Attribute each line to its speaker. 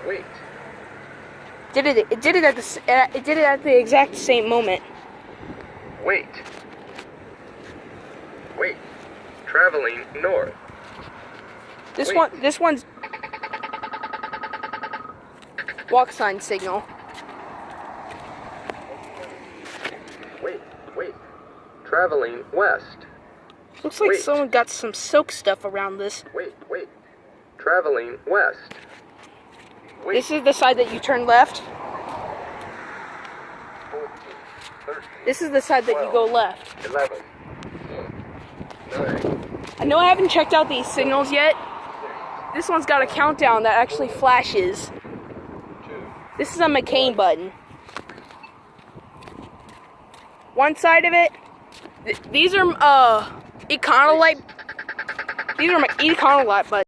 Speaker 1: Wait.
Speaker 2: It did it at the exact same moment.
Speaker 1: Wait. Wait. Traveling north.
Speaker 2: This
Speaker 1: Wait.
Speaker 2: this one's walk sign signal.
Speaker 1: Wait. Wait. Traveling west.
Speaker 2: Looks like
Speaker 1: Wait.
Speaker 2: someone got some silk stuff around this.
Speaker 1: Wait. Wait. Traveling west. Wait.
Speaker 2: This is the side that you turn left.
Speaker 1: 14, 13,
Speaker 2: This is the side that you go left.
Speaker 1: 11, 9,
Speaker 2: I know I haven't checked out these signals yet. This one's got a countdown that actually flashes.
Speaker 1: 2,
Speaker 2: This is a McCain button. One side of it, these are Econolite. These are my Econolite buttons.